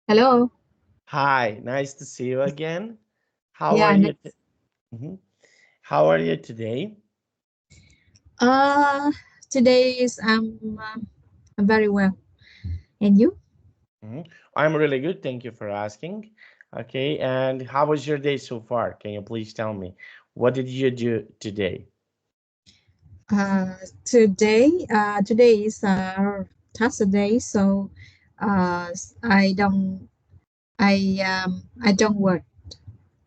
Hello. Hi, nice to see you again. How are Yeah. you? Mhm. How are you today? Uh, Today is I'm very well. And you? Mhm. I'm really good. Thank you for asking. Okay, and how was your day so far? Can you please tell me what did you do today? Today is Thursday, so I don't work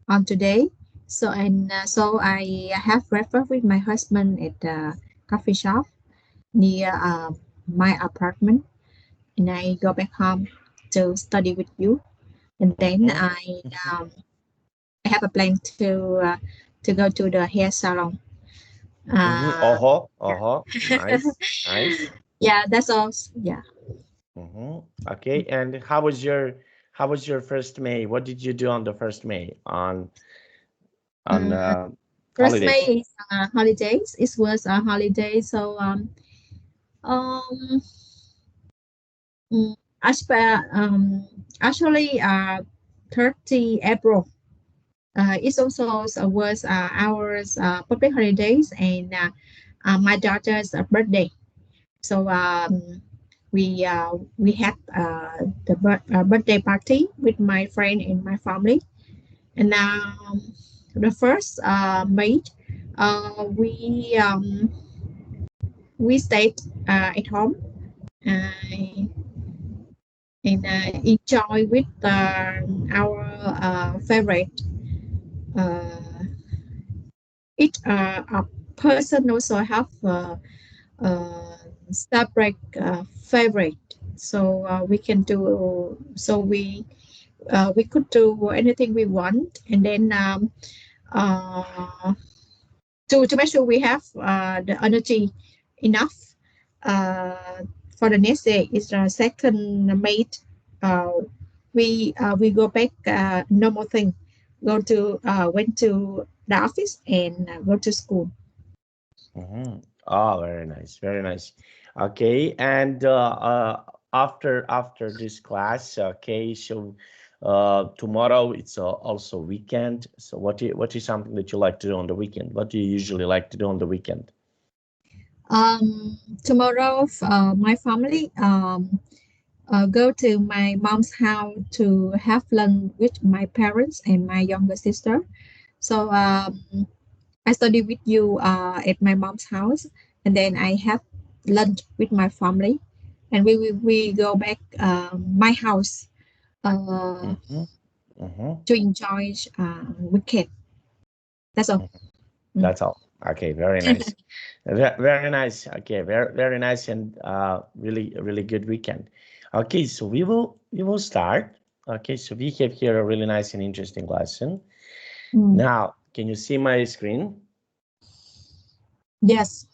on today. So I have breakfast with my husband at the coffee shop near my apartment, and I go back home to study with you, and then Mm-hmm. um, I have a plan to go to the hair salon. Mm-hmm. Uh, Nice, nice. yeah, that's all. Yeah. Mm-hmm. Okay, and how was your first May? What did you do on the first May on Uh, First May holidays? is holidays. It was a holiday, so um, mm, actually 30 April. It's also was our public holidays and my daughter's birthday. So we had the birthday party with my friend and my family. And the first May, we stayed at home uh, and enjoy with our favorite. Uh, each a person also have uh, separate favorite, so we can do. So we could do anything we want, and then uh, to make sure we have the energy enough uh, for the next day is the second mate. Uh, we go back normal thing. Go to went to the office and go to school. Mm-hmm. Oh, very nice, very nice. Okay, and after this class, okay, so tomorrow it's also weekend. So what is something that you like to do on the weekend? What do you usually like to do on the weekend? Tomorrow, my family go to my mom's house to have lunch with my parents and my younger sister. So I study with you at my mom's house, and then I have lunch with my family, and we go back my house uh, Mm-hmm. Mm-hmm. to enjoy weekend. That's all. Mm. That's all. Okay, very nice. Very nice. Okay, very nice and really good weekend. Okay, so we will start. Okay, so we have here a really nice and interesting lesson. Mm. Now, can you see my screen? Yes.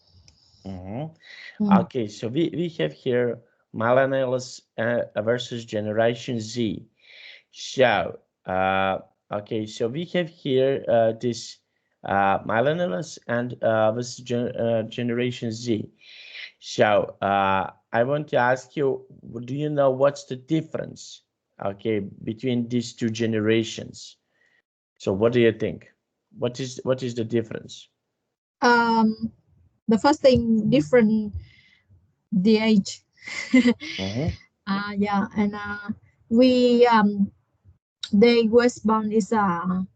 Mhm. Mm. Okay, so we have here millennials versus Generation Z. So, okay, so we have here this millennials and versus Generation Z. So, I want to ask you, do you know what's the difference, okay, between these two generations? So, what do you think? What is the difference? Um, the first thing different the age. Mm-hmm. Yeah, and we they was born is the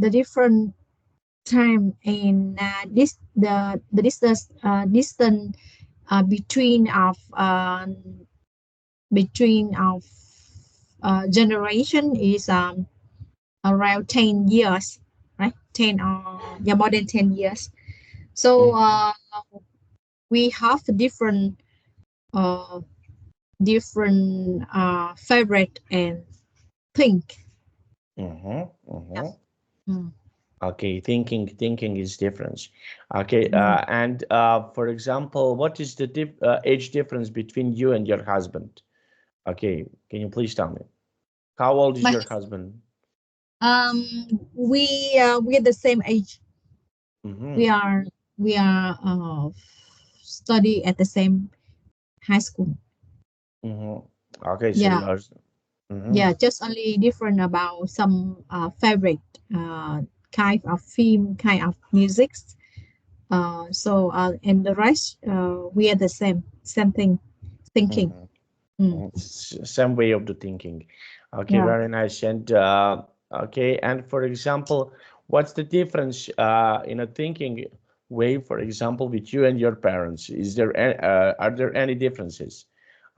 different time and the distance between of generation is around 10 years, right? 10 yeah, more than 10 years. So we have uh different favorite and think. Mm-hmm. Yeah. Mm-hmm. Mm. Okay, thinking is different. Okay, Mm. and for example, what is the age difference between you and your husband? Okay, can you please tell me? How old is My your hus- husband? we are the same age. Mm-hmm. We are we are study at the same high school. Mm-hmm. Okay, so Yeah. yours. Yeah, just only different about some favorite kind of film, kind of music. And the rest, we are the same thing, thinking. Mhm. Mm. Same way of the thinking. Okay, Yeah. very nice. And okay, and for example, what's the difference in a thinking way, for example, with you and your parents? Are there any differences?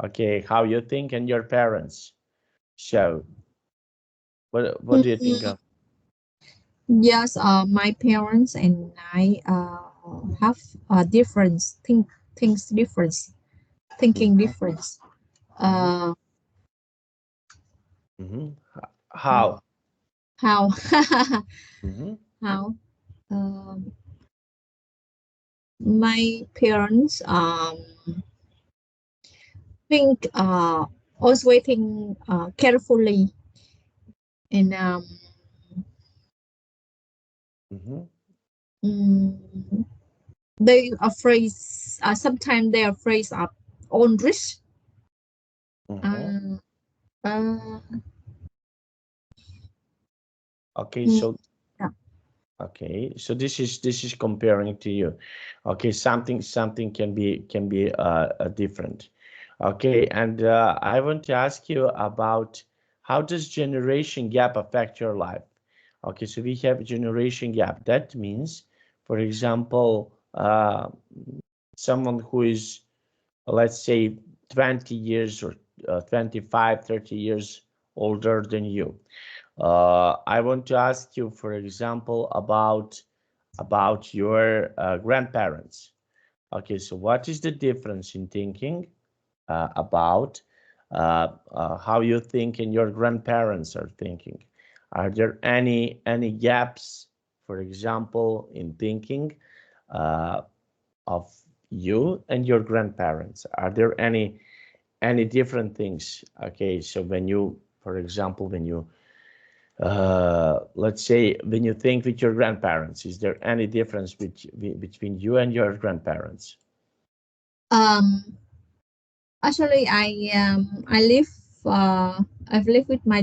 Okay, how you think and your parents. So, what do you think Mm, of? yes, my parents and I have different things difference, thinking Mhm, difference. mhm, Uh, mhm. uh, How? how Mhm, how um, my parents think always waiting carefully and mhm, mm, they afraid sometimes they are afraid of own risk. mhm. uh, uh, Okay, mm, so yeah. okay, so this is comparing to you. Okay, something can be different. Okay, and I want to ask you about how does generation gap affect your life? Okay, so we have generation gap. That means, for example, someone who is, let's say, 20 years or 25, 30 years older than you. I want to ask you, for example, about your grandparents. Okay, so what is the difference in thinking about how you think and your grandparents are thinking? Are there any gaps, for example, in thinking uh, of you and your grandparents? Are there any different things? Okay, so when you, for example, when you let's say when you think with your grandparents, is there any difference between you and your grandparents? um I live I've lived with my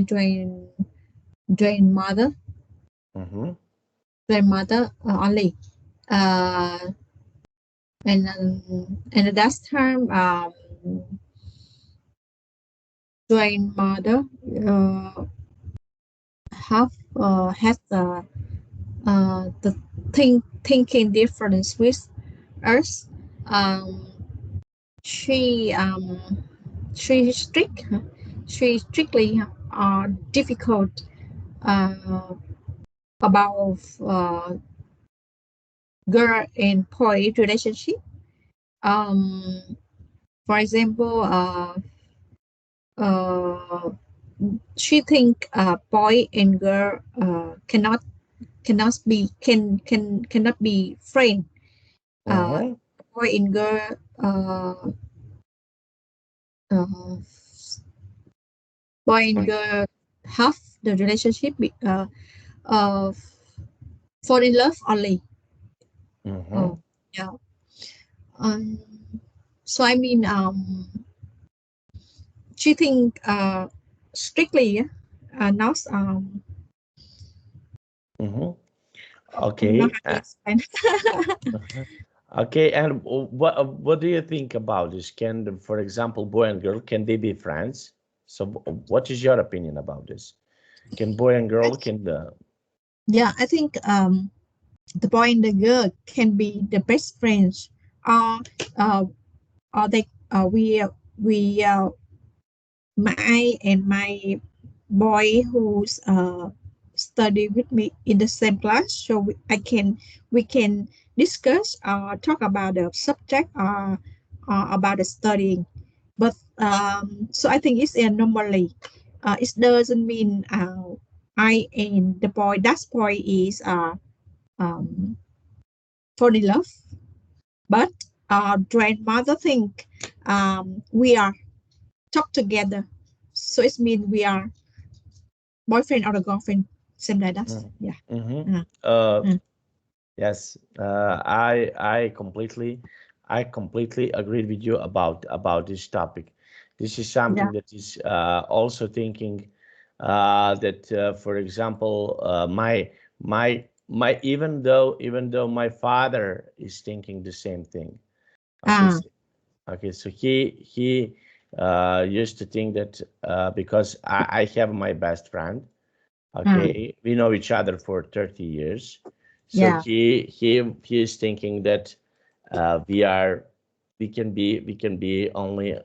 grandmother Mm-hmm. only. uh and at that time grandmother uh have has the thinking difference with us. um she she strict she strictly difficult uh about girl and boy relationship. um for example, uh she think boy and girl cannot be friend. uh Mm-hmm. Boy and girl uh, boy and girl have the relationship uh fall in love only. Mm-hmm. Oh, yeah. um so I mean, she think strictly, not Mm-hmm. I don't know Okay. how to explain. Uh-huh. Okay, and what do you think about this? Can, for example, boy and girl, can they be friends? So what is your opinion about this? Can boy and girl can Yeah, I think the boy and the girl can be the best friends, or uh, or they we my and my boy who's study with me in the same class, so we can discuss talk about the subject about the studying. But so I think it's normally it doesn't mean I and the boy that boy is um fall in love. But grandmother think we are talk together, so it means we are boyfriend or a girlfriend, same like that. Yeah. mm-hmm. uh, uh uh, Yes, I completely agreed with you about this topic. This is something that is also thinking that, for example, even though my father is thinking the same thing. Okay, so he used to think that because I have my best friend. Okay, we know each other for 30 years. So he is thinking that we can be only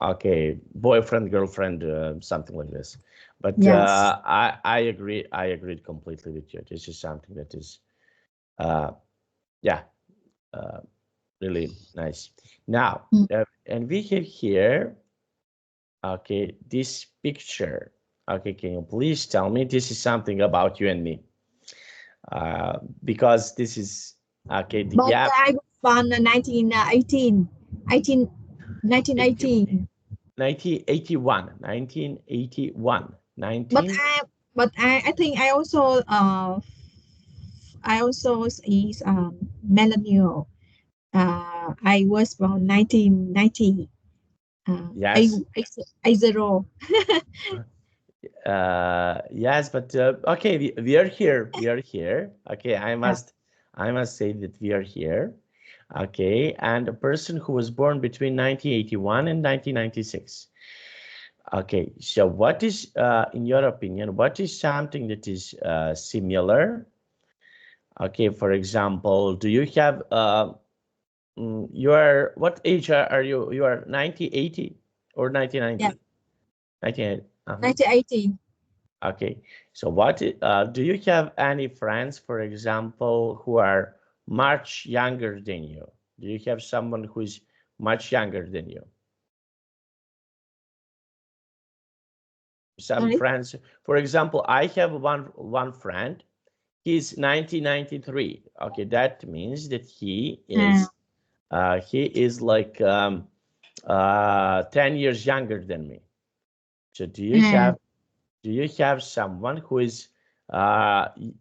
okay, boyfriend, girlfriend, something like this. But I agreed completely with you. This is something that is yeah, really nice. Now, and we have here, okay, this picture. Okay, can you please tell me, this is something about you and me? Because this is, okay, the But gap. I was born in 1918, 1918. 1981, 1981, But 19. I think I also is millennial. I was born 1990. Yes. I zero. Yes, but okay, we are here. We are here. Okay, I must say that we are here. Okay, and a person who was born between 1981 and 1996. Okay, so what is, in your opinion, what is something that is similar? Okay, for example, do you have, you are, what age are you? You are 1980 or 1990? 1980. 1918. Okay, so what, do you have any friends, for example, who are much younger than you? Do you have someone who is much younger than you? Some Sorry. friends, for example, I have one friend. He's 1993. Okay, that means that he is like 10 years younger than me. So do you have someone who is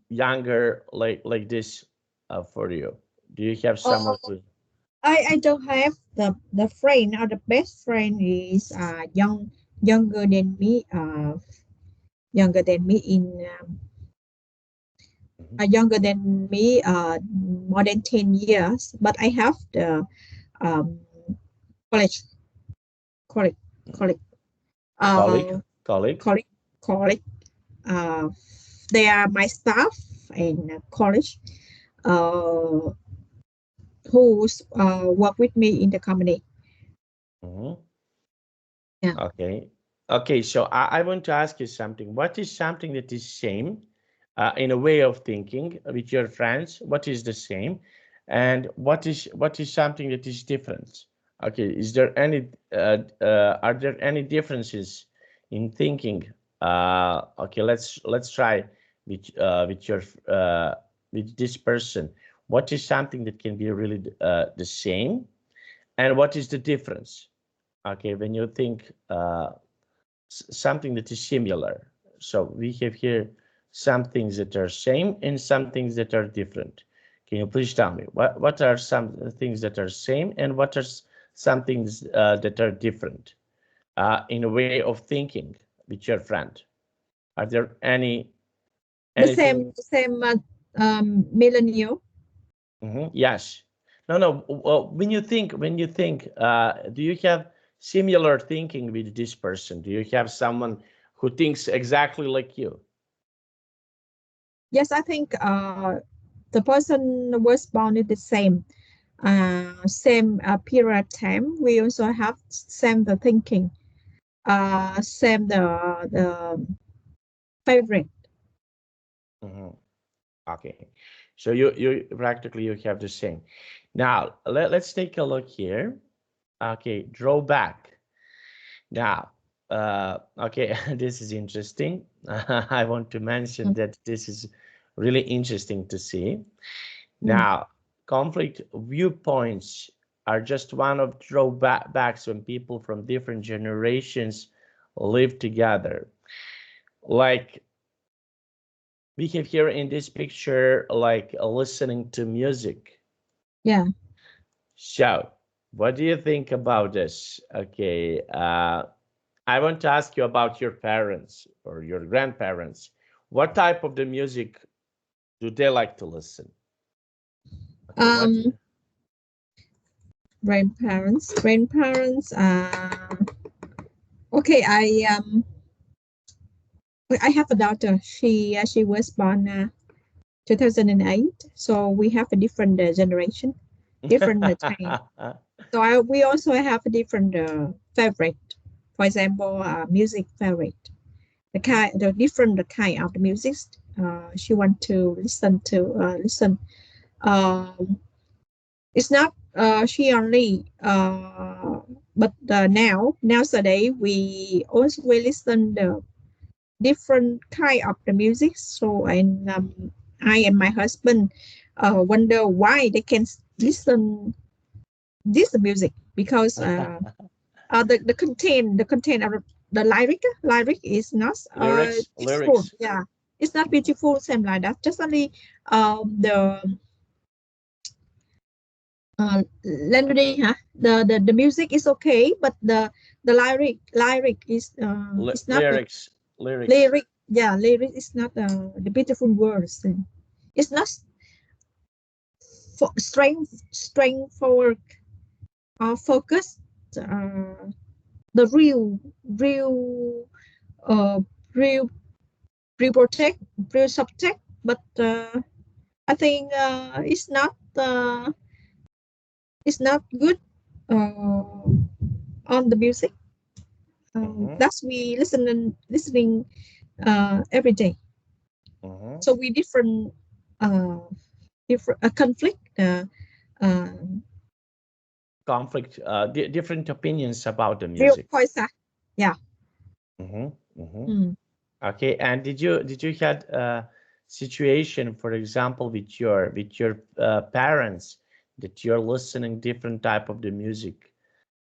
younger like this for you? Do you have someone Oh, who? I don't have the friend or the best friend is younger than me. Younger than me in younger than me more than 10 years. But I have the um college college college Colleague, uh colleague. college college. Uh, they are my staff in college. Uh, who work with me in the company. Mhm. Yeah. Okay. Okay, so I want to ask you something. What is something that is same in a way of thinking with your friends? What is the same? And what is something that is different? Okay, is there any are there any differences in thinking? Okay, let's try with your with this person. What is something that can be really the same? And what is the difference? Okay, when you think something that is similar. So we have here some things that are same and some things that are different. Can you please tell me what are some things that are same and what are some things that are different in a way of thinking with your friend? Are there anything? The same millennial. Yes. No, no. Well, when you think, do you have similar thinking with this person? Do you have someone who thinks exactly like you? Yes, I think the person was born at the same period of time. We also have same the thinking, same the favorite. Mhm. Okay. So you practically you have the same. Now let's take a look here. Okay, draw back. Now, okay, this is interesting. I want to mention that this is really interesting to see. Mm. Now, conflict viewpoints are just one of drawbacks when people from different generations live together. Like we have here in this picture, like listening to music. Yeah. So What do you think about this? Okay, I want to ask you about your parents or your grandparents. What type of the music do they like to listen? Okay, what? Um, grandparents. Okay, I have a daughter. She was born 2008, so we have a different generation, different time. So we also have a different favorite. For example, music favorite. The different kind of the music she want to listen. Um, it's not she only, but nowadays we listen the different kind of the music. So I and my husband wonder why they can listen this music because the content of the lyric is not Lyrics, beautiful. lyrics. Yeah, it's not beautiful. Same like that. Just only language, huh? The music is okay, but the lyric is not Lyrics, lyrics. lyric. Yeah, lyric is not the beautiful words. It's not for strength forward or focus. Uh, the real uh, real protect real subject, but I think it's not good on the music. Mm-hmm, That's we listening every day. mm-hmm. So we uh, different conflict. Uh, Conflict, different opinions about the Real music. points. Yeah. Mm-hmm, mm-hmm. Mm. Okay, and did you had a situation, for example, with your parents that you're listening different type of the music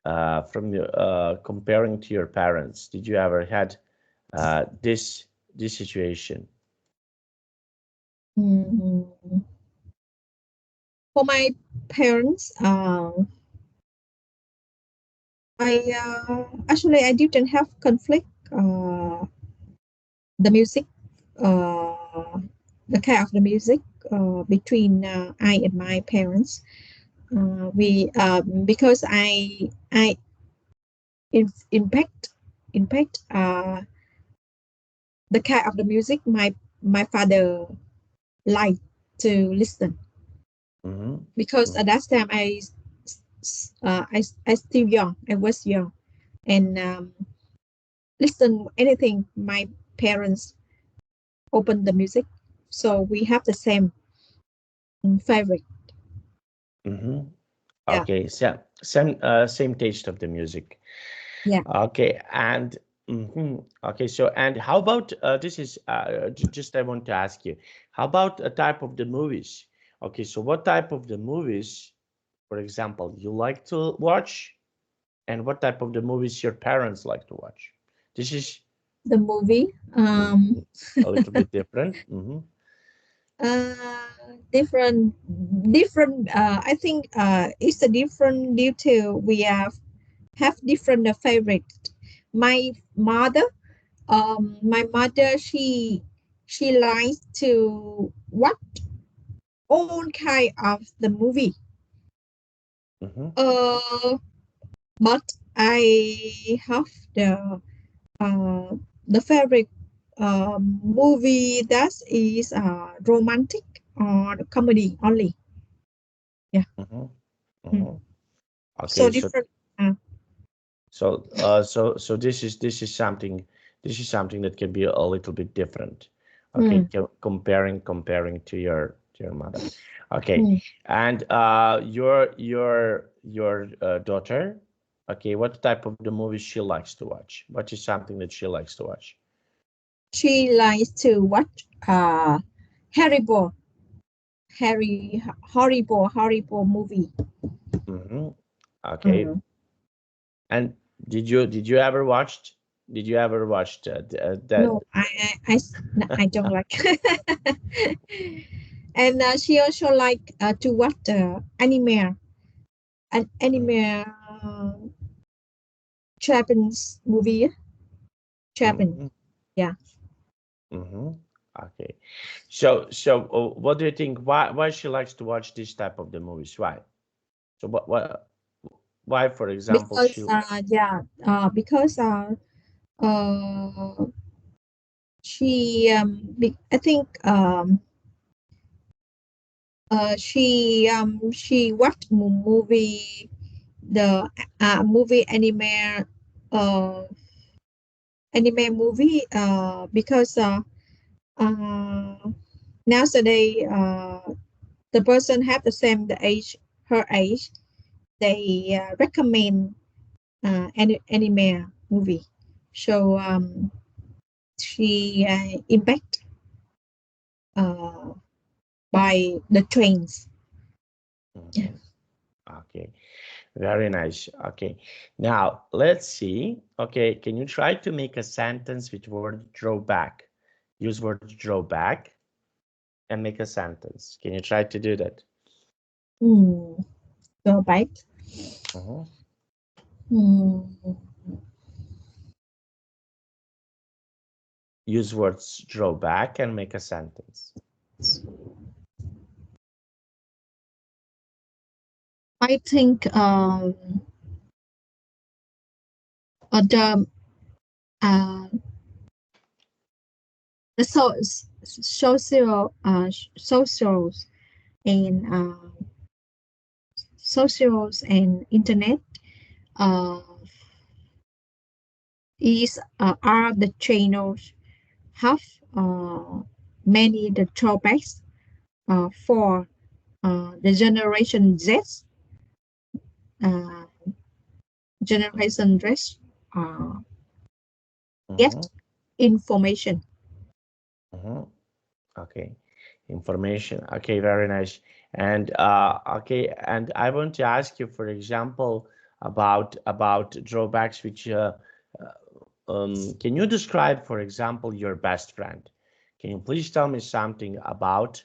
from your comparing to your parents? Did you ever had this situation? Mm. For my parents, I didn't have conflict. The music, uh, the kind of the music between I and my parents. We Because I impact the kind of the music my father liked to listen, Mm-hmm. because Mm-hmm. at that time I still young. I was young and listen anything my parents open the music. So we have the same favorite. Mm-hmm. Yeah, Okay, so same taste of the music. yeah. Okay, and okay, so and how about this is just I want to ask you, how about a type of the movies? Okay, so what type of the movies, for example, you like to watch, and what type of the movies your parents like to watch? This is The movie. mhm, a little bit different. Uh, different, different. I think it's a different due to we have different favorite. My mother, my mother, she likes to watch all kind of the movie. Mm-hmm, Uh, but I have uh the favorite movie that is romantic or comedy only. Yeah. mm-hmm, Mm. mm-hmm. So Okay, so different. Uh, so this is something that can be a little bit different. Okay, comparing to your mother. Okay, mm. and your daughter. Okay, what type of the movies she likes to watch? What is something that she likes to watch? She likes to watch horrible, horrible movie. Mm-hmm. Okay, Mm. and did you ever watched? Did you ever watch that? No, I don't like. And she also like to watch anime. an anime Japanese movie. Japan. Yeah. Okay. So what do you think? Why she likes to watch this type of the movies? Why? So why, for example, she? Because because uh she I think she watched movie the movie uh movie because uh nowadays the person have the same the age her age they recommend anime movie. So she impact uh, by the trains. Yeah. Okay, very nice. Okay, now let's see. Okay, can you try to make a sentence with word drawback? Use word drawback and make a sentence. Can you try to do that? Go back. Hmm. Use words drawback and make a sentence. I think the uh, the socials and socials and internet uh, is are the channels have many the drawbacks for the uh, generation Z uh, get information. Okay, information. Okay, very nice. And okay, and I want to ask you, for example, about drawbacks, which can you describe, for example, your best friend? Can you please tell me something about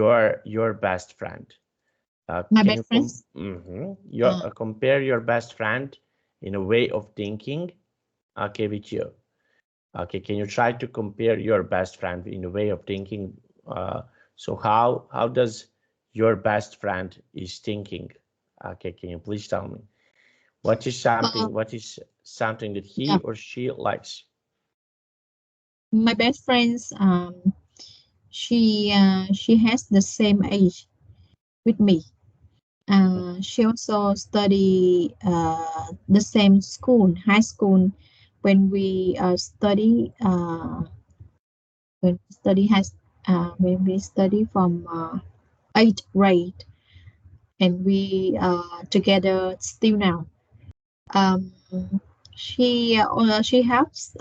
your best friend? My Can you best friends. compare your best friend in a way of thinking? Okay, with you. Okay, can you try to compare your best friend in a way of thinking? So how does your best friend is thinking? Okay, can you please tell me Uh, what is something that he yeah, or she likes? my best friends. She has the same age with me. She also study the same school, high school, when we study when we study from eighth grade, and we together still now. Um, she has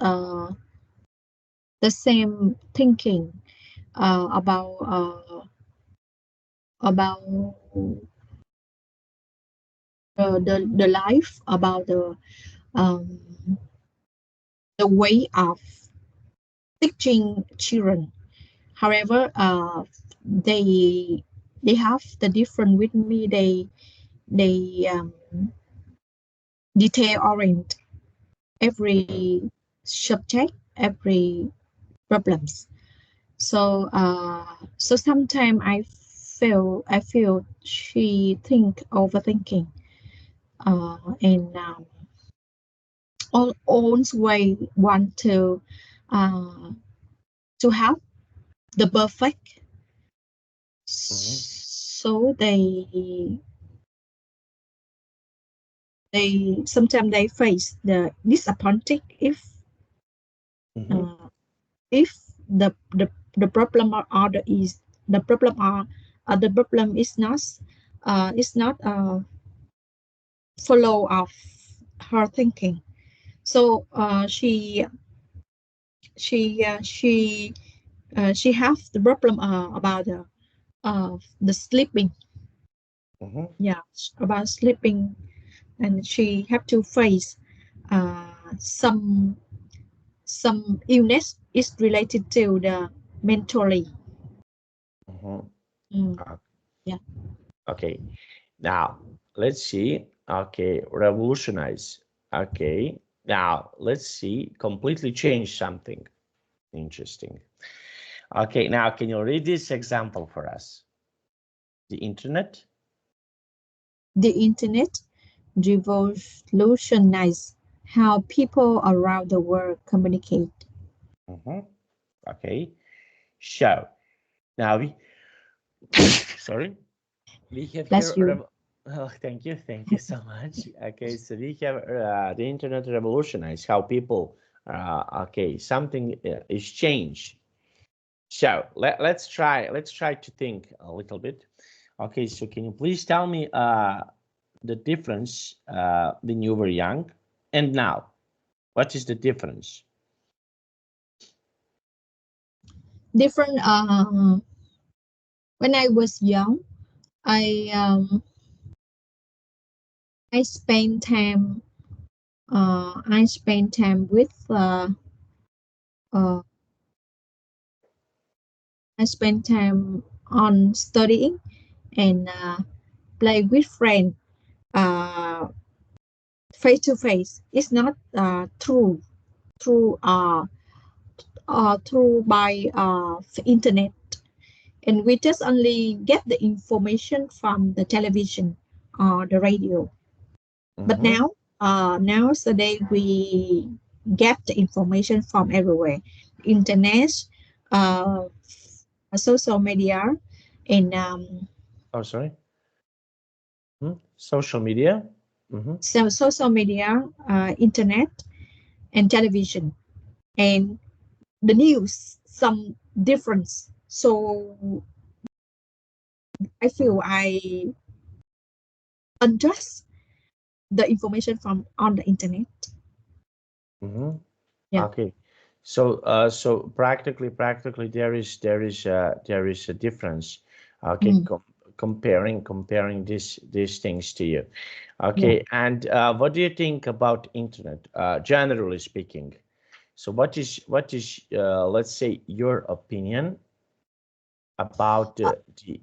the same thinking about the life, about um, the way of teaching children. However, they they have the different with me. They detail orient every subject, every problems. So sometimes I feel she think overthinking and always way want uh, to have the perfect. So they sometimes they face the disappointing uh, if the problem are the is the problem are the problem is not follow of her thinking. So she uh, she she have the problem about the sleeping. Yeah, about sleeping, and she have to face uh, some illness is related to the mentally. Mm, Uh, yeah. Okay, now let's see. Okay, revolutionize. Okay, now let's see. Completely change something. Interesting. Okay, now can you read this example for us? The internet. The internet revolutionized how people around the world communicate. Okay, so now we sorry, we have Bless you. here. Oh, thank you so much. Okay, so we have the internet revolutionized how people. Okay, something is changed. So let's try to think a little bit. Okay, so can you please tell me the difference when you were young and now? What is the difference? Different. When I was young, I um, I spent time. I spent time with. Uh, I spent time on studying and play with friends. Uh, Face to face. It's not through through by internet, and we just only get the information from the television or the radio. But Mm-hmm. nowadays we get the information from everywhere, internet, uh, social media, and Oh, sorry. Social media. Mm-hmm. so social media, internet, and television, and the news. Some difference. So I Mm-hmm. feel I adjust the information from on the internet. Mm-hmm. Yeah. Okay. So so practically there is a difference. Okay, Mm, comparing these things to you. yeah. Okay, and what do you think about internet, generally speaking? So what is let's say your opinion about Uh, the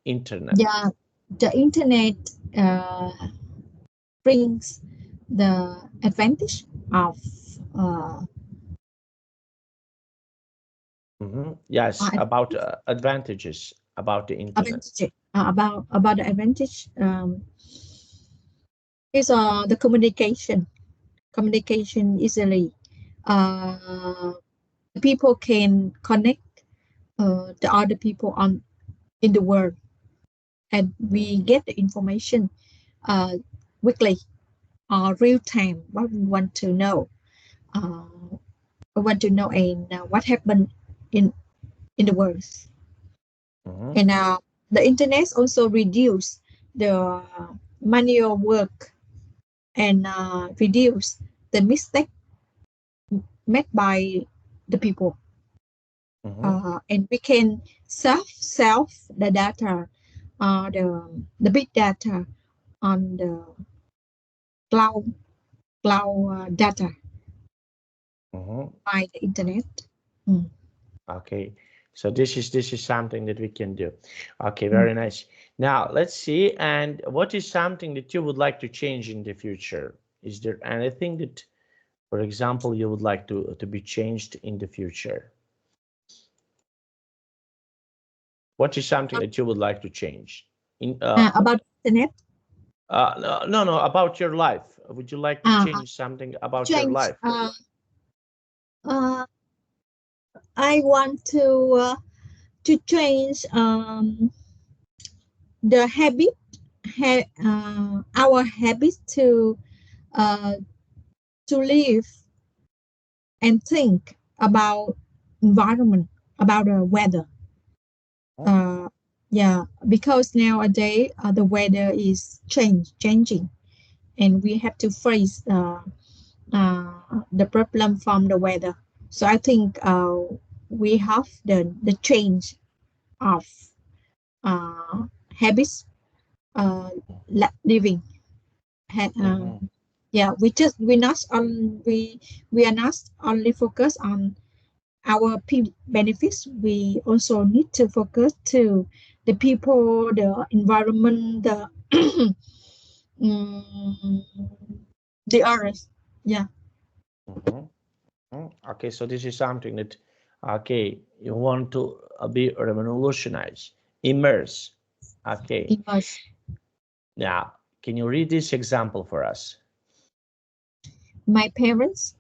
internet? yeah. The internet brings the advantage of uh, Yes, about advantage, advantages about the internet. advantage about the advantage is the communication easily. Uh, People can connect the other people on in the world, and Mhm, we get the information uh, quickly or real time what we want to know. Uh, we want to know and what happened in the world. mhm, And the internet also reduce the manual work and reduce the mistake made by the people. mhm, And we can self the data, the big data on the cloud data mhm. by the internet. Mm. Okay, so this is something that we can do. Okay, Mm. very nice. Now let's see. And what is something that you would like to change in the future? Is there anything that, for example, you would like to be changed in the future? What is something that you would like to change? In About internet, no, about your life. Would you like to uh, change something about your change. life? Uh, I want to change the habit, our habit uh, to live and think about environment, about the weather. Mhm, Uh, yeah, because nowadays the weather is changing, and we have to face the problem from the weather. So I think we have the change of habits, uh, living. mhm, Yeah, we are not only focused on our benefits. We also need to focus to the people, the environment, the Mm, the others. Yeah. Okay, so this is something that, okay, you want to be revolutionized, immerse. Okay, Immerse. now can you read this example for us? My parents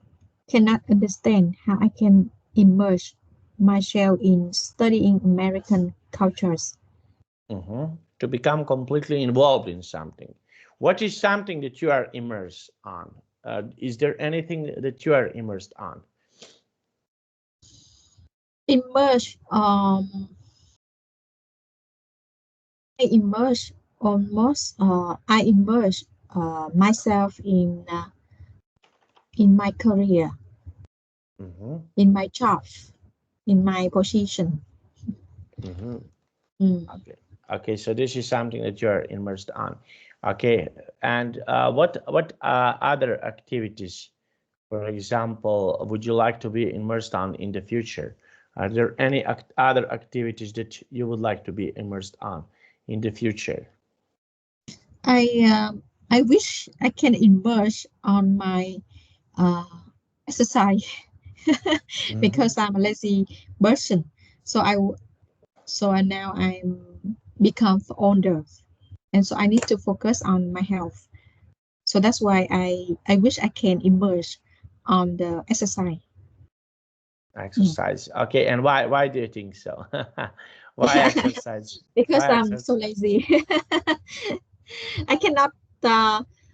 cannot understand how I can immerse myself in studying American cultures. To become completely involved in something. What is something that you are immersed on? Is there anything that you are immersed on? Immerse. I immerse almost. I immerse myself in my career, Mm-hmm. in my job, in my position. Mm-hmm. Mm. Okay. Okay. So this is something that you are immersed on. Okay. And what other activities, for example, would you like to be immersed on in the future? Are there any other activities that you would like to be immersed on in the future? I wish I can immerse on my uh, exercise Mm-hmm. because I'm a lazy person. So I now I'm become older, and so I need to focus on my health. So that's why I wish I can immerse on the exercise. Mm. Exercise. Okay, and why do you think so? Why exercise? Because Why I'm so exercise? lazy. I cannot.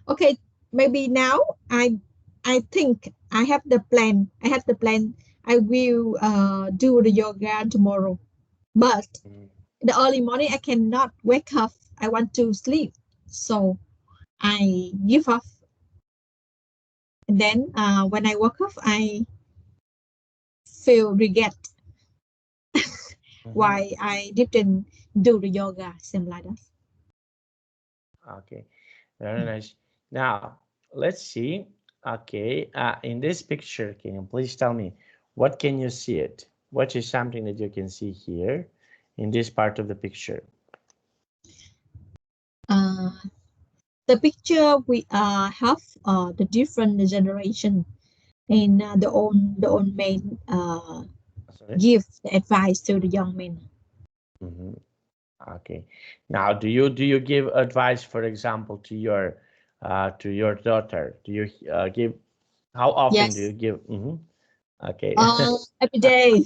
Okay, maybe now I I think I have the plan. I have the plan. I will do the yoga tomorrow, but Mm, the early morning I cannot wake up. I want to sleep, so I give up. And then when I woke up, I feel regret mhm. why I didn't do the yoga, same like that. Okay, very nice. Now let's see. Okay, in this picture, can you please tell me what can you see it? What is something that you can see here in this part of the picture? Uh, the picture we have the different generation and the old men Sorry. give the advice to the young men. Mhm. Okay. Now, do you give advice, for example, to your daughter? Do you give? How often do you Yes, give? Okay. every day,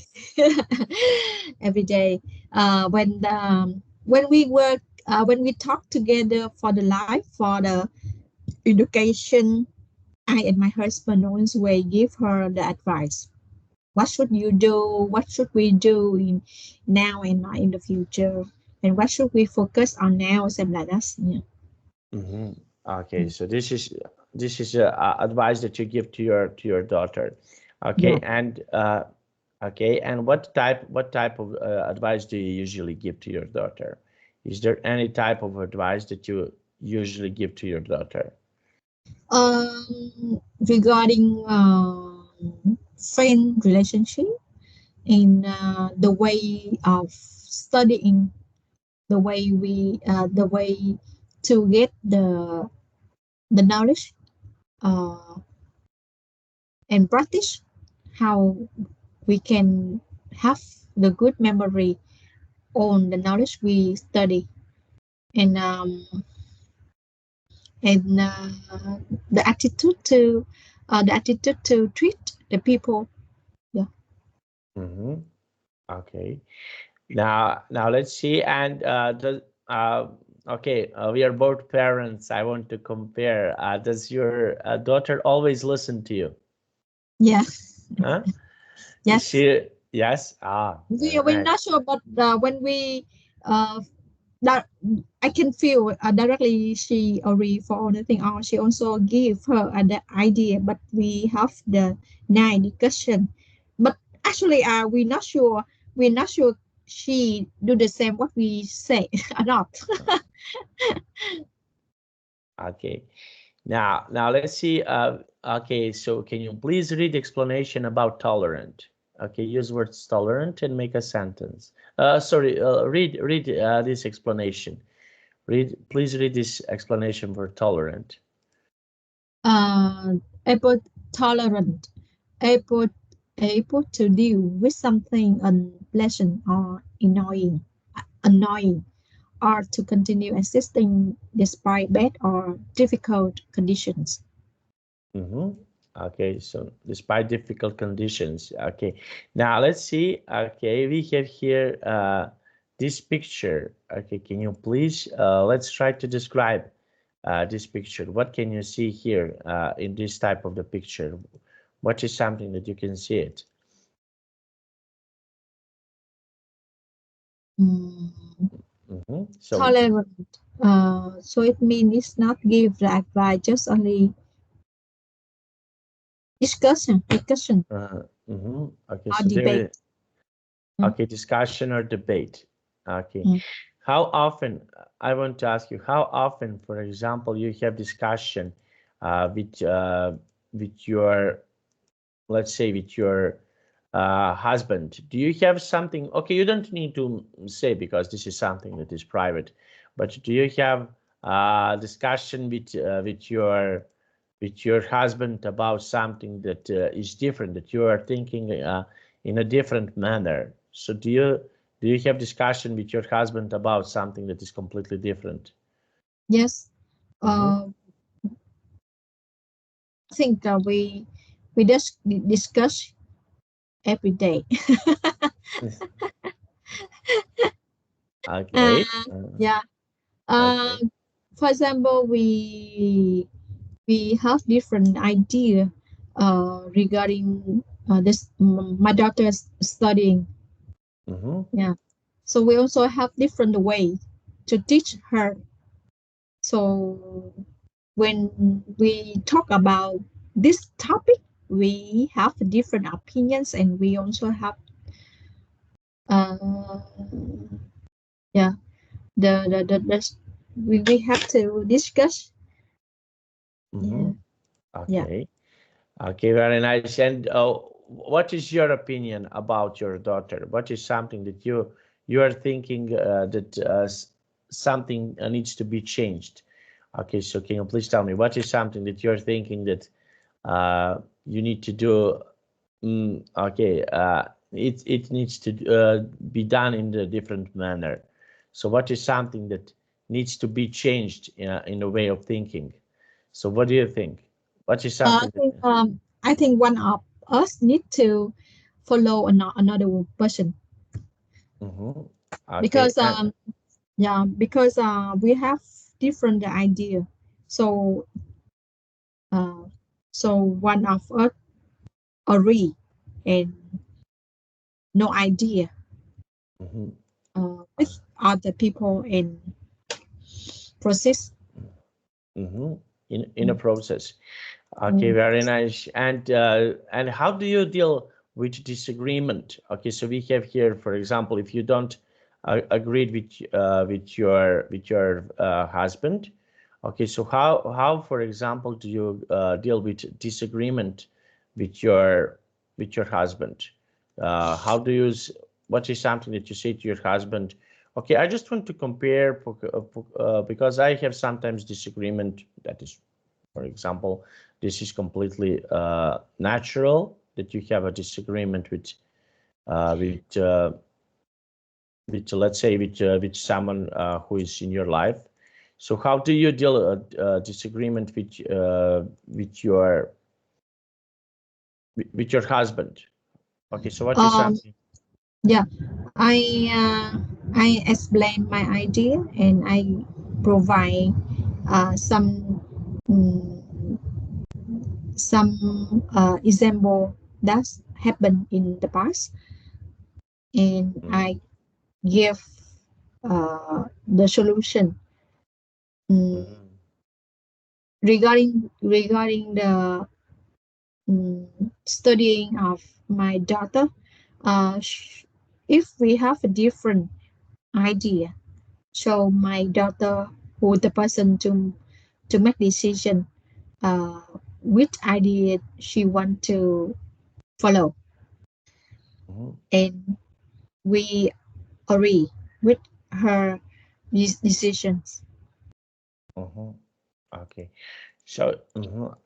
every day. When we work, when we talk together for the life, for the education, I and my husband always way give her the advice. What should you do? What should we do in now and not in the future? And what should we focus on now? Something like that. Yeah. hmm Okay. So this is advice that you give to your daughter. Okay. Yeah. And what type of advice do you usually give to your daughter? Is there any type of advice that you usually give to your daughter? Regarding friend relationship and the way of studying, the way to get the knowledge uh, and practice how we can have the good memory on the knowledge we study and and the attitude to treat the people. Yeah. Mm-hmm. Okay. Now let's see. And okay, we are both parents. I want to compare. Does your daughter always listen to you? Yeah. Huh? Is Yes. she? Yes. Ah, very We're nice. not sure, but when we uh, that I can feel directly she already for anything or she also give her the idea, but we have the night discussion. But actually, we're not sure she do the same what we say or not. Okay. Now let's see. Okay, so can you please read the explanation about tolerant? Okay, use words tolerant and make a sentence. Sorry, read this explanation. Please read this explanation for tolerant. Able, tolerant, able, able to deal with something unpleasant or annoying, or to continue existing despite bad or difficult conditions. Okay, so despite difficult conditions. Okay, now let's see. Okay, we have here this picture. Okay, can you please let's try to describe this picture. What can you see here in this type of the picture? What is something that you can see it? So Tolerant. So it means it's not give the advice, just only discussion, okay, or so there is debate. okay, discussion or debate. Okay, Mm. how often, I want to ask you, how often, for example, you have discussion with your, let's say, with your husband? Do you have something? Okay, you don't need to say because this is something that is private, but do you have discussion with your husband about something that is different, that you are thinking in a different manner? So do you have discussion with your husband about something that is completely different? Yes. Mm-hmm. I think we just discuss every day. Okay. Yeah. Okay. For example, we have different idea regarding this. My daughter is studying. Mm-hmm. Yeah. So we also have different way to teach her. So when we talk about this topic, we have different opinions, and we also have uh, yeah, the we have to discuss. Mm-hmm. Yeah, yeah. Okay. Okay, very nice. And what is your opinion about your daughter? What is something that you are thinking that something needs to be changed? Okay, so can you please tell me what is something that you're thinking that you need to do? Okay, it needs to be done in a different manner. So what is something that needs to be changed in a way of thinking? So what do you think? What is something that? I think one of us need to follow another person, Mm-hmm. Okay. because because we have different idea. So uh, so one of us agree and no idea Mm-hmm. with other people and process. Mm-hmm. In a Mm. process. Okay, Mm. very nice. And how do you deal with disagreement? Okay, so we have here, for example, if you don't agree with your husband. Okay, so how, for example, do you deal with disagreement with your husband? How do you? What is something that you say to your husband? Okay, I just want to compare because I have sometimes disagreement. That is, for example, this is completely natural that you have a disagreement uh, with uh, with let's say with someone who is in your life. So how do you deal disagreement with your husband? Okay, so what is Um, something? yeah, I explain my idea, and I provide some mm, example that's happened in the past, and Mm, I give the solution. Mm, mhm, regarding the studying of my daughter, uh, if we have a different idea, so my daughter who the person to make decision uh, which idea she want to follow, mhm, and we agree with her decisions. Okay. So,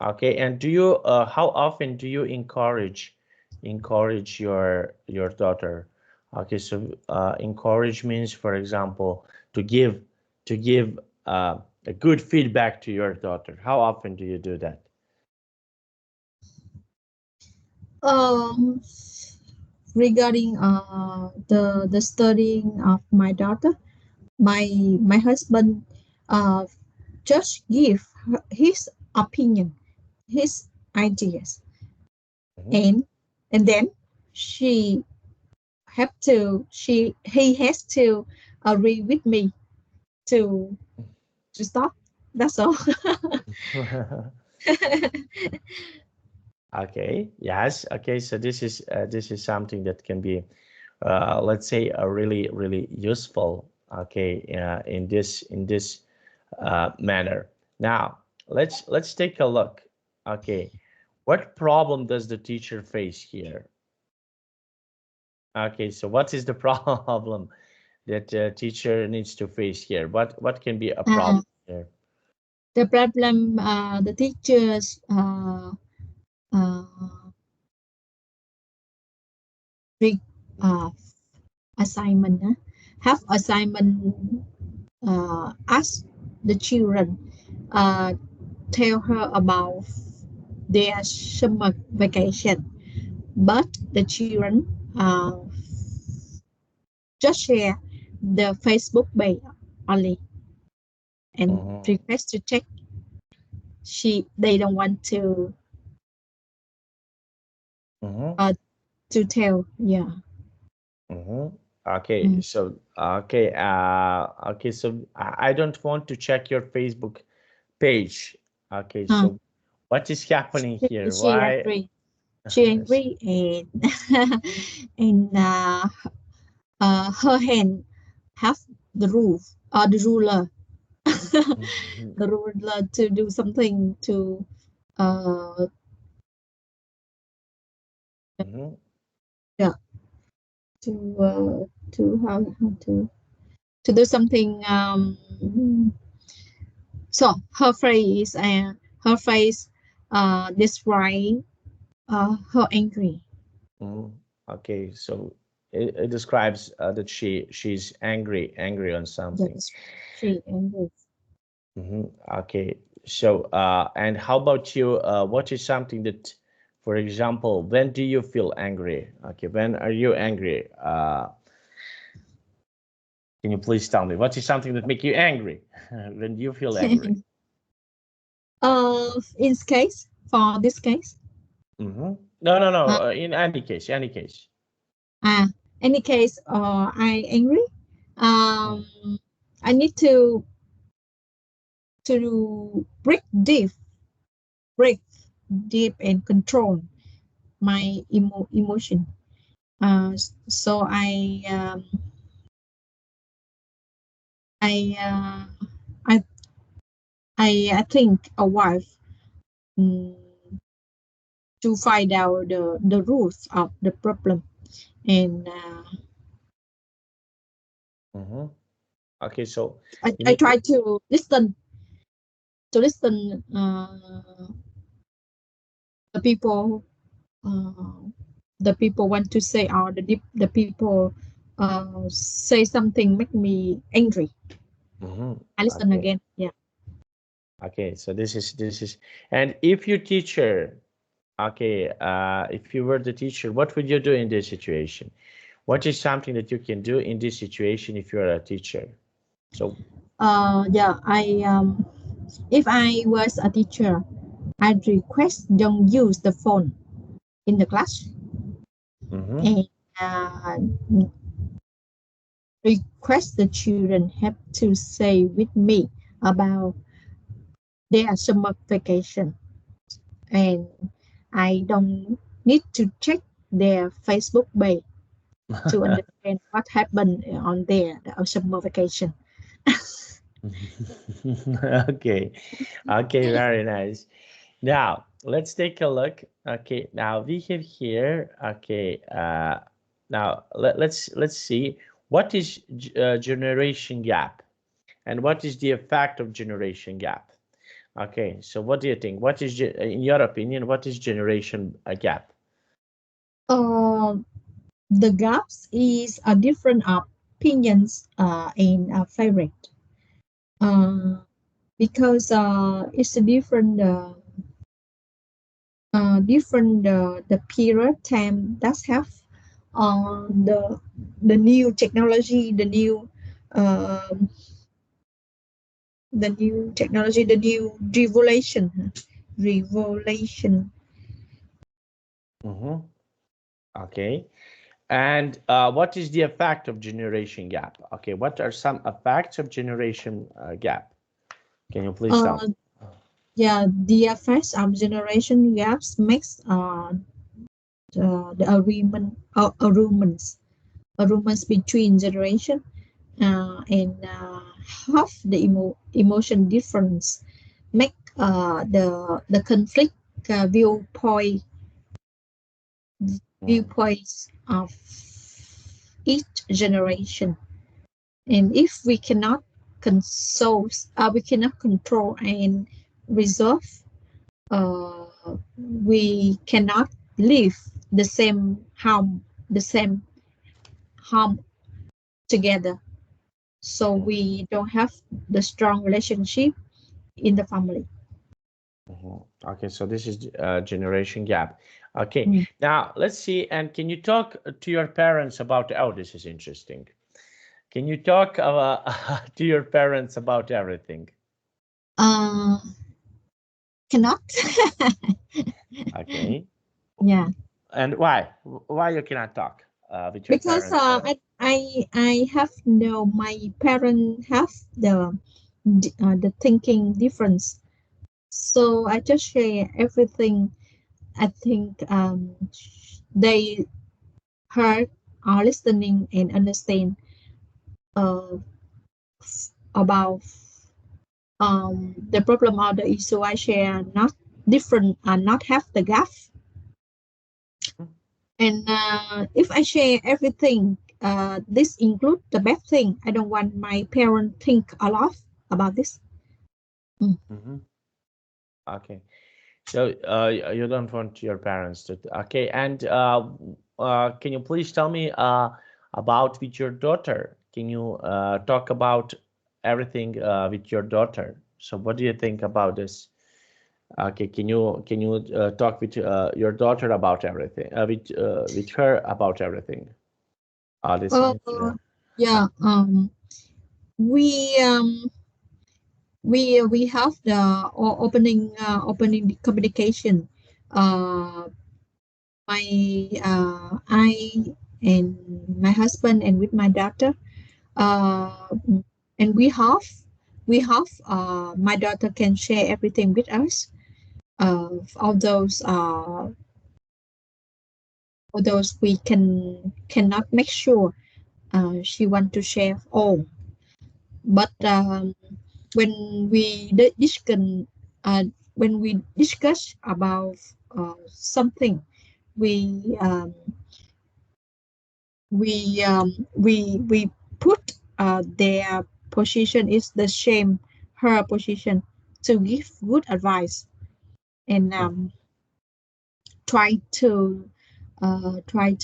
okay. And do you, how often do you encourage your daughter? Okay. So, encourage means, for example, to give a good feedback to your daughter. How often do you do that? Um, Regarding the studying of my daughter, my husband uh just give his opinion, his ideas, Mhm. and then she he has to agree with me to stop. That's all. Okay. Yes. Okay. So this is something that can be, let's say, a really useful. Okay. In this manner. Now let's take a look. Okay. What problem does the teacher face here? Okay. So what is the problem that the teacher needs to face here? What can be a uh, problem here? the problem, the teachers uh, big uh, assignment, have assignment, ask the children, uh, tell her about their summer vacation, but the children just share the Facebook page only and Mhm. request to check. They don't want Mhm. uh, to tell. Yeah. Mhm. Okay, Mm. so okay, so I don't want to check your Facebook page. Okay, Uh, so what is happening here? she Why? agree. She angry and and her hand have the roof the ruler, Mhm. the ruler to do something uh Mhm. yeah, to how to do something, so her face describe her angry. Mhm. Okay, so it describes that she's angry on something. Yes, she angry. Okay, so and how about you? What is something that, for example, when do you feel angry? Okay, when are you angry? Can you please tell me what is something that make you angry when you feel angry? In case, for this case, No, no, uh, no. In any case, any case. uh any case, I angry, Mm. um I need to break deep and control my emotion. So I I I think a wife, mm, to find out the roots of the problem, and Mm-hmm. Okay, so you I need to. try to listen the people, uh, the people want to say, or the people say something make me angry. Mm-hmm. I listen Okay, again. Yeah. okay. So this is, and if you teacher, okay, if you were the teacher, what would you do in this situation? What is something that you can do in this situation if you're a teacher? So. Yeah. If I was a teacher, I'd request don't use the phone in the class, Mm-hmm. and uh, request the children have to say with me about their summer vacation, and I don't need to check their Facebook page to understand what happened on their summer vacation. Okay, okay, very nice. Now let's take a look. Okay, now we have here. Okay, now let's see what is generation gap. and what is the effect of generation gap? Okay, so what do you think? What is, in your opinion, what is generation gap? The gaps is a different opinions in a favorite. Because it's a different the period time that have the new technology, um, the new revelation. Okay, and what is the effect of generation gap? Okay, what are some effects of generation gap? Can you please tell me? Yeah, the effects of generation gaps makes the agreements between generation and have the emotion difference make the conflict viewpoint viewpoints of each generation. And if we cannot we cannot control and resolve, uh, we cannot live the same harm together. So we don't have the strong relationship in the family. Okay, so this is generation gap. Okay, Mm. now let's see. And can you talk to your parents about? Oh, this is interesting. Can you talk to your parents about everything? Uh, Cannot. Okay. Yeah. And why? Why you cannot talk with your Because parents? I have my parents have the thinking difference. So I just share everything. I think they heard are listening and understand uh, about the problem or the issue I share not different and not have the gap. And if I share everything, this include the bad thing. I don't want my parents think a lot about this. Okay. So you don't want your parents to. Okay, and can you please tell me about with your daughter? Can you talk about everything with your daughter? So what do you think about this? Okay, can you talk with your daughter about everything? With her about everything. This Uh, is yeah. We um, we have the opening communication. Uh, I and my husband and with my daughter. Uh, and we have my daughter can share everything with us. Although we cannot make sure she want to share all. But when we discuss uh, when we discuss about something, we um, we put their position is the same her position to give good advice and try to try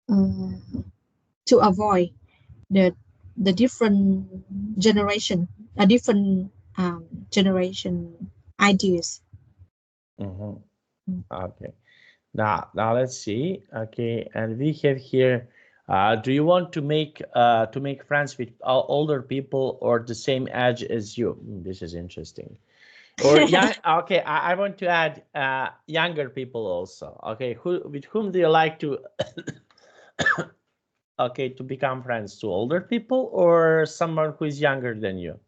uh, to avoid the different generation a different generation ideas. okay. Now let's see. Okay, and we have here. Do you want to make friends with older people or the same age as you? This is interesting. Or yeah, okay. I want to add younger people also. Okay, who with whom do you like to okay to become friends? To older people or someone who is younger than you?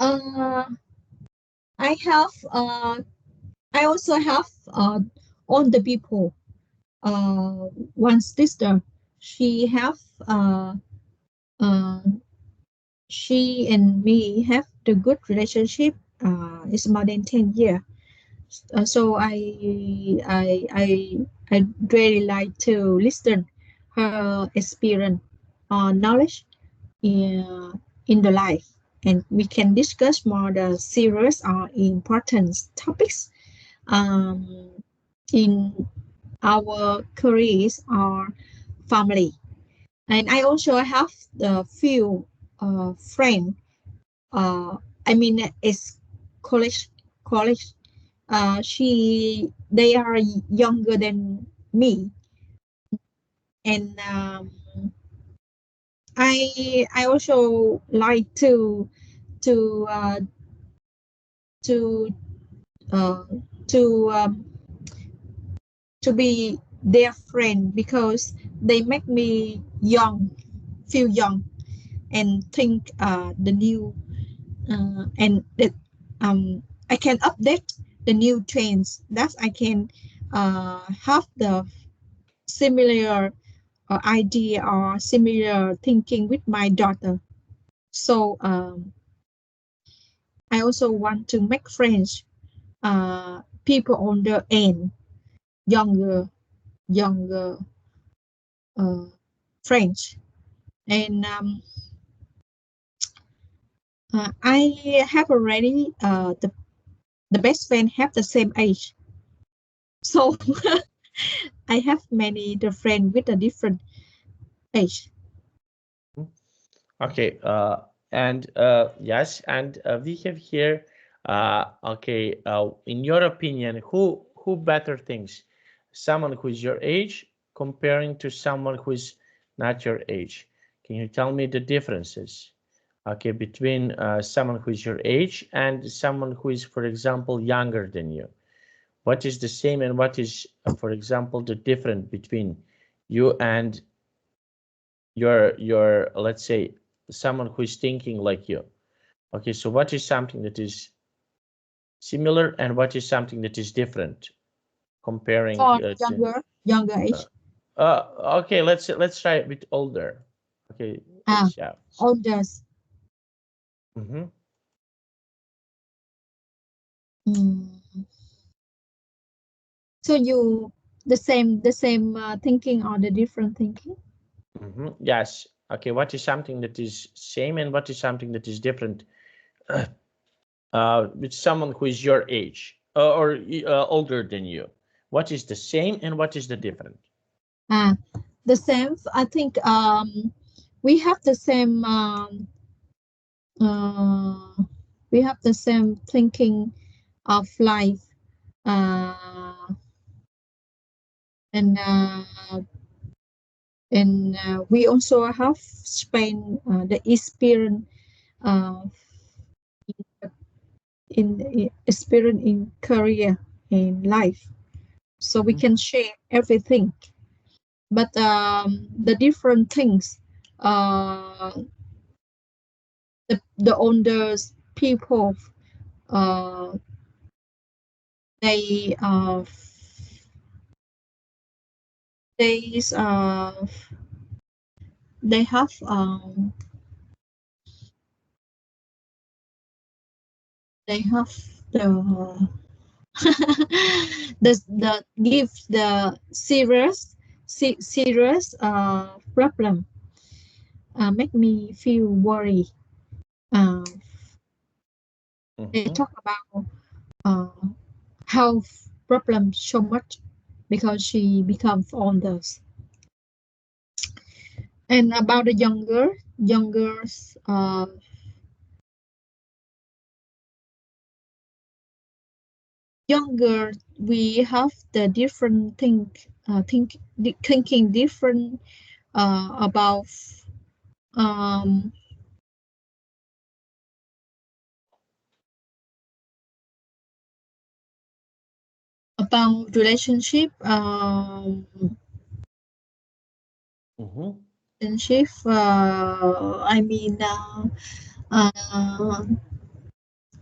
uh, I have I also have older people. One sister, she have uh, she and me have the good relationship. It's more than 10 years. So I really like to listen her experience. knowledge in the life, and we can discuss more the serious or important topics um, in our careers or family. And I also have a few friends. I mean, it's college. They are younger than me, and I also like to uh, to uh, to um, to be their friend because they make me young, feel young, and think the new and that I can update the new trends. That I can have the similar idea or similar thinking with my daughter. So I also want to make friends, people on the end, younger, younger uh, friends. And I have already the best friend have the same age. So I have many the friend with a different age. Okay, and yes, and we have here, okay, in your opinion, who better thinks? Someone who is your age comparing to someone who is not your age. Can you tell me the differences? Okay, between someone who is your age and someone who is, for example, younger than you. What is the same and what is, for example, the difference between you and your let's say someone who is thinking like you? Okay, so what is something that is similar and what is something that is different comparing For to younger age. okay, let's try it with older. Okay, Ah, yeah. oldest. Mm-hmm. Mm. So you the same thinking or the different thinking? Mm-hmm. Yes. Okay, what is something that is same and what is something that is different with someone who is your age or older than you? What is the same and what is the different? Ah, the same. I think we have the same uh, we have the same thinking of life, uh, and we also have spent the experience uh, in experience in career in life, so we Mm-hmm. can share everything. But the different things, uh, the older people, uh, they they they have they have the the give the serious problem, make me feel worry. Uh, they Mm-hmm. talk about uh, health problem so much because she becomes older. And about the younger younger, we have the different thinking different about um, about relationship, Mm-hmm. relationship. I mean,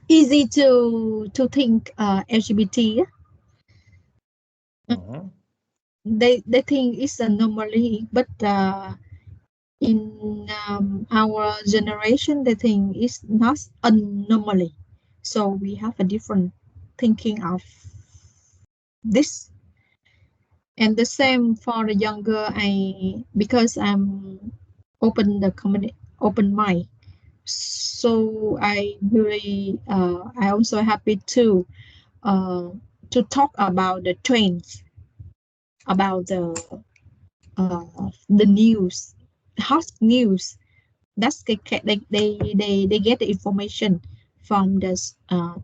easy to think LGBT. Mm-hmm. They think it's a normally, but in our generation, they think it's not a normally. So we have a different thinking of this. And the same for the younger. I because open mind. So I also happy uh, to talk about the trends, about the news, hot news. That's they get the information from the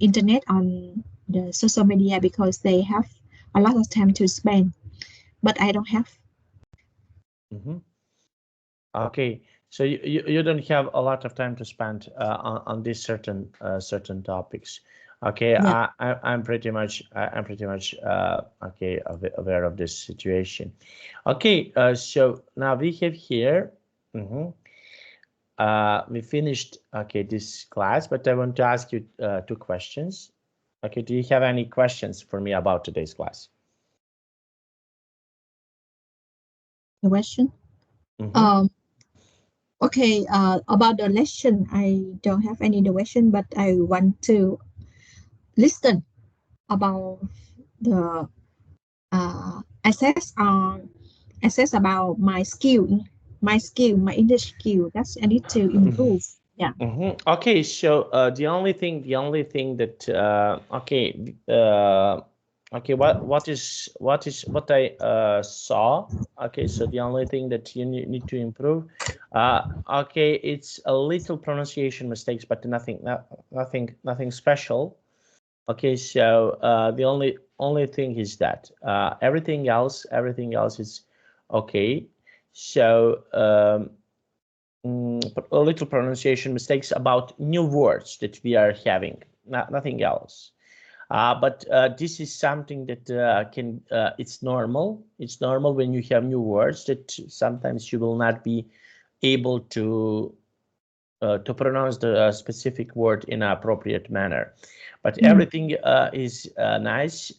internet on the social media because they have a lot of time to spend, but I don't have. Mm-hmm. Okay, so you don't have a lot of time to spend on these certain topics. Okay, Yeah. I'm pretty much okay aware of this situation. Okay, so now we have here. We finished this class, but I want to ask you two questions. Okay, do you have any questions for me about today's class? The question. Um, okay, about the lesson, I don't have any question, but I want to listen about the assess about my English skill. That's I need to improve. Yeah. Okay, so the only thing that what I saw. Okay, so the only thing that you need to improve. Okay, it's a little pronunciation mistakes, but nothing special. Okay, so the only thing is that everything else is okay. So a little pronunciation mistakes about new words that we are having, nothing else. But this is something that it's normal. It's normal when you have new words that sometimes you will not be able to pronounce the specific word in an appropriate manner. But everything is nice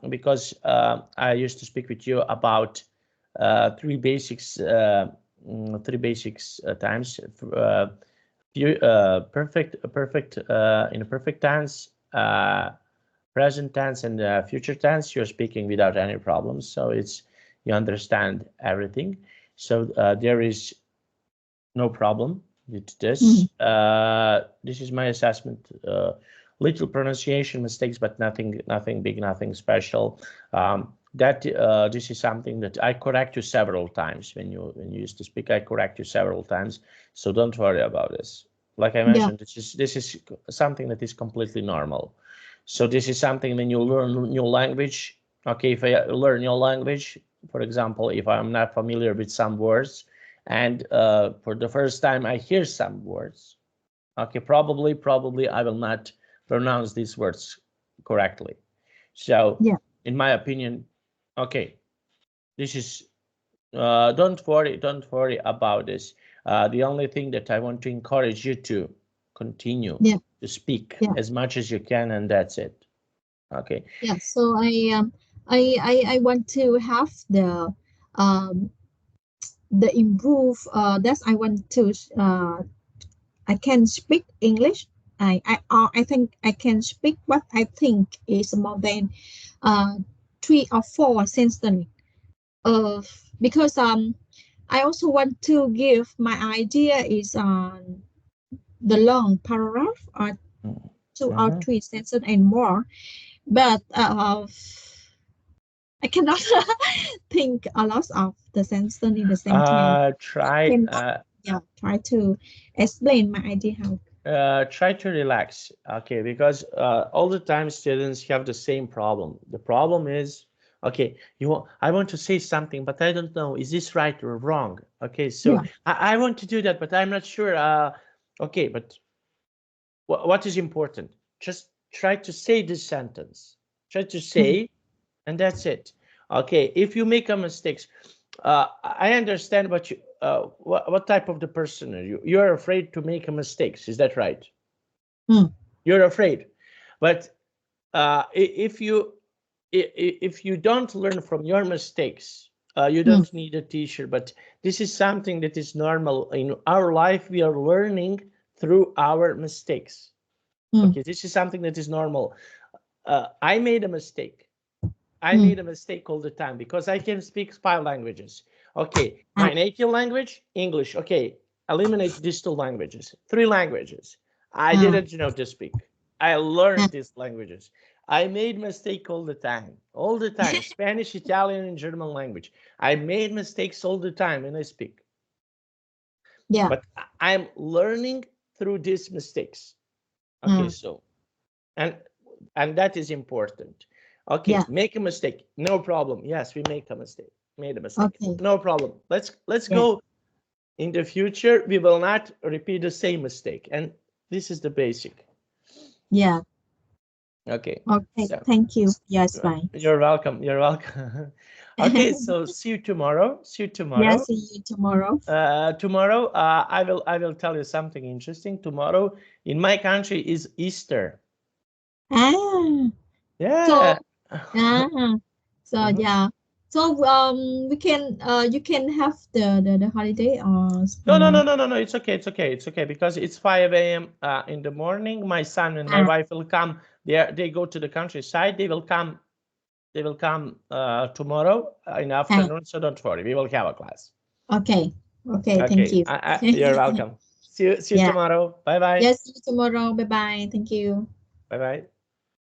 because I used to speak with you about three basics times. Perfect in a perfect tense, present tense, and future tense. You're speaking without any problems, so you understand everything. So there is no problem with this. This is my assessment. Little pronunciation mistakes, but nothing big, nothing special. That this is something that I correct you several times when you used to speak. I correct you several times, so don't worry about this. Like I Yeah. mentioned, this is something that is completely normal. So this is something when you learn new language. Okay, if I learn new language, for example, if I'm not familiar with some words, and for the first time I hear some words, okay, probably I will not pronounce these words correctly. So Yeah. in my opinion, okay, this is don't worry about this. The only thing that I want to encourage you to continue Yeah. to speak Yeah. as much as you can, and that's it. Okay. Yeah. So I want to have um the improve. That's I want to I can speak English. I think I can speak what I think is more than uh, 3 or 4 sentences. Uh, because I also want to give my idea is on the long paragraph or 2 or 3 sentences and more. But I cannot think a lot of the sentence in the same time. Try Cannot, yeah, try to explain my idea how. try to relax, okay, because all the time students have the same problem. The problem is, okay, I want to say something, but I don't know, is this right or wrong? Okay, so Yeah. I want to do that, but I'm not sure. Okay, but what is important? Just try to say this sentence. Try to Mm, say, and that's it. Okay, if you make a mistake, I understand what type of the person are you. You're afraid to make a mistake. Is that right? mm, You're afraid, but if you don't learn from your mistakes, you mm, don't need a teacher. But this is something that is normal in our life. We are learning through our mistakes. mm, Okay, this is something that is normal. I made a mistake. I mm, made a mistake all the time because I can speak 5 languages. Okay, my native language, English. Okay, eliminate these 2 languages. 3 languages. I didn't know to speak. I learned these languages. I made mistake all the time. All the time. Spanish, Italian, and German language. I made mistakes all the time when I speak. Yeah. But I'm learning through these mistakes. Okay, so and that is important. Okay, Yeah. make a mistake, no problem. Yes, we make a mistake. Made a mistake. Okay. No problem. Let's Yeah. go. In the future, we will not repeat the same mistake. And this is the basic. Yeah. Okay. Okay. So Thank you. Yes, fine. you're welcome. You're welcome. Okay, so see you tomorrow. See you Yeah. tomorrow. See you tomorrow. Tomorrow, I will tell you something interesting. Tomorrow in my country is Easter. Ah. Yeah. So. Ah. So yeah. So we can you can have the holiday or No. It's okay. It's okay. It's okay because it's 5 a.m. In the morning. My son and my wife will come. They go to the countryside. They will come. They will come tomorrow in the afternoon. So don't worry. We will have a class. Okay. Okay. Thank Okay. you. You're welcome. See you Yeah. tomorrow. Bye bye. Yes. See you tomorrow. Bye bye. Thank you. Bye bye.